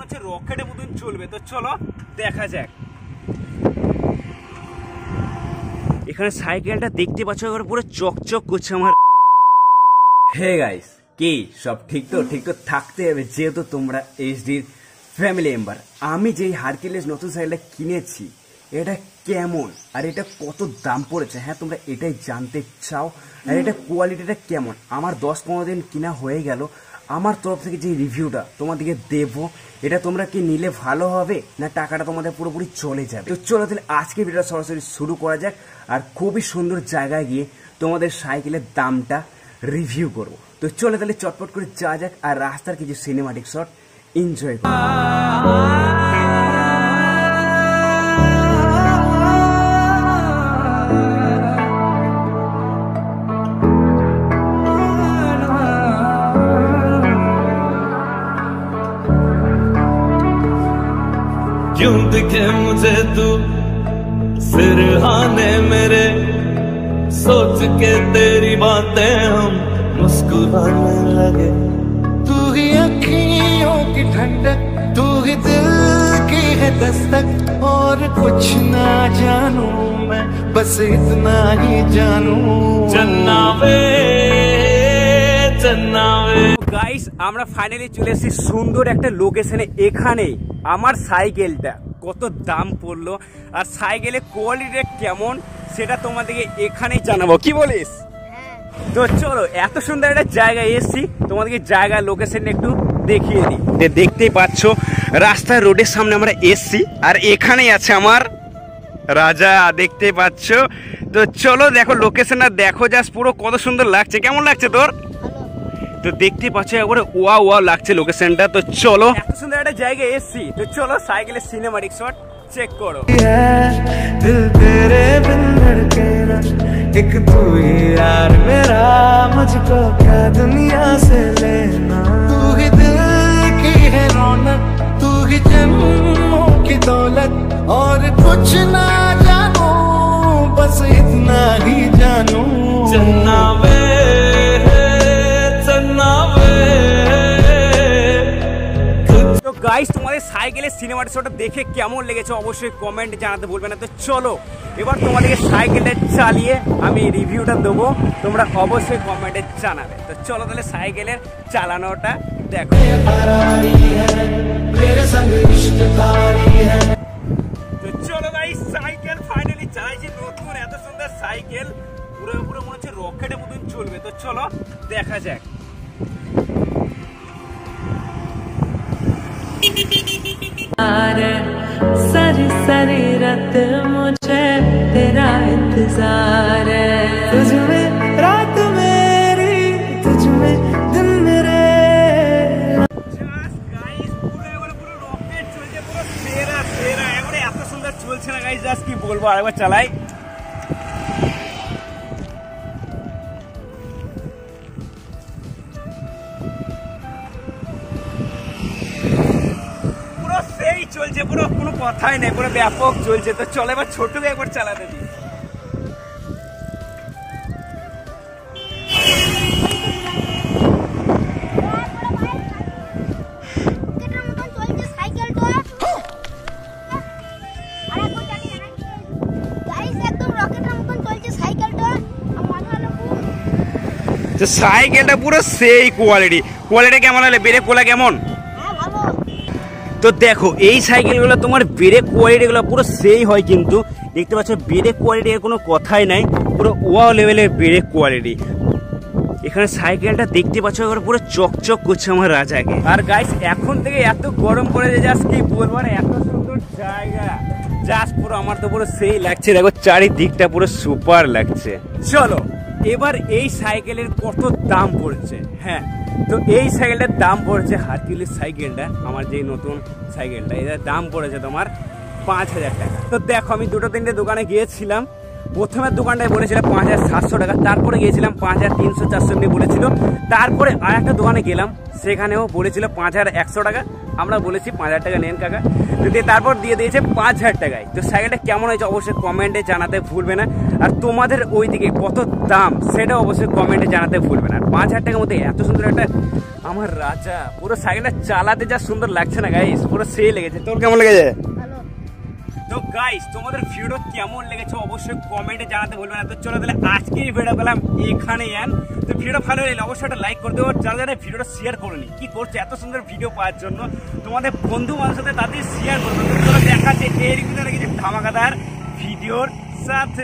হচ্ছে রকেটের মতন চলবে। তো চলো দেখা যাক। এখানে সাইকেলটা দেখতে পাচ্ছ পুরো চকচক করছে আমার। হে গাইস, কি সব ঠিক তো? ঠিক তো থাকতে হবে, যেহেতু তোমরা এইচডির ফ্যামিলি মেম্বার। আমি যেই হারকিউলিস নতুন সাইকেলটা কিনেছি, এটা কেমন আর এটা কত দাম পড়েছে, হ্যাঁ তোমরা এটাই জানতে চাও। আর এটা কোয়ালিটিটা কেমন, আমার 10-15 দিন কিনা হয়ে গেল। আমার তরফ থেকে যে রিভিউটা তোমাদেরকে দেবো, এটা তোমরা কি নিলে ভালো হবে না টাকাটা তোমাদের পুরোপুরি চলে যাবে? তো চলো তাহলে আজকে ভিডিওটা সরাসরি শুরু করা যাক। আর খুবই সুন্দর জায়গায় গিয়ে তোমাদের সাইকেলের দামটা রিভিউ করবো। তো চলো তাহলে চটপট করে যাওয়া যাক আর রাস্তার কিছু সিনেমাটিক শট এনজয় করো। क्यों दिखे मुझे तू सिरहाने मेरे, सोच के तेरी बातें हम मुस्कुराने लगे। तू ही अखियों की ठंडक, तू ही दिल की है दस्तक, और कुछ ना जानू मैं, बस इतना ही जानू। चन्ना वे चन्ना वे। গাইস আমরা ফাইনালি চলে এসেছি সুন্দর একটা লোকেশনে। এখানে আমার সাইকেলটা কত দাম পড়লো আর সাইকেলের কোয়ালিটিটা কেমন সেটা তোমাদেরকে এখানেই জানাবো, কি বলিস? তো চলো, এত সুন্দর একটা জায়গায় এসেছি, তোমাদেরকে জায়গা লোকেশন একটু দেখিয়ে দিই। দেখতেই পাচ্ছ রাস্তার রোডের সামনে আমরা এসেছি আর এখানেই আছে আমার রাজা, দেখতে পাচ্ছ। তো চলো দেখো লোকেশনটা দেখো, জাস্ট পুরো কত সুন্দর লাগছে। কেমন লাগছে তোর? তো দেখতে পাচ্ছ একবারে ওয়া ওয়া লাগছে লোকেশনটা। তো চলো, এত সুন্দর একটা জায়গায় এসেছি, তো চলো সাইকেলের সিনেমাটিক শট চেক করো। दिल तेरे बिन धड़के ना, एक तू ही यार मेरा, मुझको क्या दुनिया से लेना। तू ही दिल की है रौनक, तू ही जन्मों की दौलत, और कुछ ना जानू, बस इतना ही जानू। चन्ना वे গাইস তোমাদের সাইকেলের সিনেমাটিক শটটা দেখে কেমন লেগেছে অবশ্যই কমেন্টে জানাতে ভুলবে না। তো চলো এবার তোমাদেরকে সাইকেলটা চালিয়ে আমি রিভিউটা দেবো, তোমরা অবশ্যই কমেন্টে জানাবে। তো চলো তাহলে সাইকেলের চালানোটা দেখো। তো চলো গাইস, সাইকেল ফাইনালি চালাইছি, নতুন এত সুন্দর সাইকেল, পুরো পুরো মনে হচ্ছে রকেটের মতন চলবে। তো চলো দেখা যাক। सारी सारी रात मुझे तेरा इंतजार है, तुझ में रात मेरी, तुझ में दिन मेरे। রকেট চলছে পুরো সেরা সেরা, এবারে এত সুন্দর চলছে না গাইস, জাস্ট কি বলবো। আরেকবার চালাই। চলছে পুরো, কোনো কথাই নেই, পুরো ব্যাপক চলছে। তো চলে এবার ছোটকে একবার চালাতে দিই। সাইকেলটা পুরো সেই কোয়ালিটি কেমন হলে ব্রেক কোলা কেমন? তো দেখো এই সাইকেলগুলো তোমার ব্রেক কোয়ালিটিগুলো পুরো সেই হয়, কিন্তু দেখতে পাচ্ছ ব্রেক কোয়ালিটি এর কোনো কথাই নাই, পুরো ওয়াও লেভেলের ব্রেক কোয়ালিটি। এখানে সাইকেলটা দেখতে পাচ্ছ পুরো চকচক করছে আমার রাজাকে। আর গাইস এখন থেকে এত গরম পড়েছে, জাস্ট কি বলবো না, এত সুন্দর জায়গা, জাস্ট পুরো আমার তো পুরো সেই লাগছে। দেখো চারিদিকটা পুরো সুপার লাগছে। চলো এবার এই সাইকেলের কত দাম পড়ছে। হ্যাঁ, তো এই সাইকেলটার দাম পড়েছে, হারকিউলিস সাইকেলটা আমার যে নতুন সাইকেলটা, এটার দাম পড়েছে তোমার 5000 টাকা। তো দেখো আমি 2-3টে দোকানে গিয়েছিলাম, প্রথমের দোকানটায় বলেছিল 5700 টাকা, তারপরে গিয়েছিলাম 5300-400 এমনি বলেছিল, তারপরে আর একটা দোকানে গেলাম, সেখানেও বলেছিল 5100 টাকা। আমরা বলেছি 5000 টাকা নেন কাকা, যদি তারপর দিয়ে দিয়েছে 5000 টাকায়। তো সাইকেলটা কেমন হয়েছে অবশ্যই কমেন্টে জানাতে ভুলবে না, আর তোমাদের ওইদিকে কত দাম সেটা অবশ্যই কমেন্টে জানাতে ভুলবে না। আর 5000 টাকার মধ্যে এত সুন্দর একটা আমার রাজা, পুরো সাইকেলটা চালাতে যা সুন্দর লাগছে না গাইস, পুরো সেই লেগেছে। তোর কেমন লেগেছে? তো গাইস তোমাদের ভিডিও কেমন লেগেছে অবশ্যই কমেন্টে জানাতে ভুলবে না। তো চলো তাহলে আজকের ভিডিও পেলাম এখানেই এন। তো ভিডিও ভালো লাগলে অবশ্যই একটা লাইক করে দেবো, যারা যারা ভিডিওটা শেয়ার করেনি কি করছে এত সুন্দর ভিডিও পাওয়ার জন্য তোমাদের বন্ধু বান্ধবের সাথে তাদের শেয়ার করবে। দেখা যাচ্ছে এর ভিতরে কিছু ধামাকাদার ভিডিওর সাথে।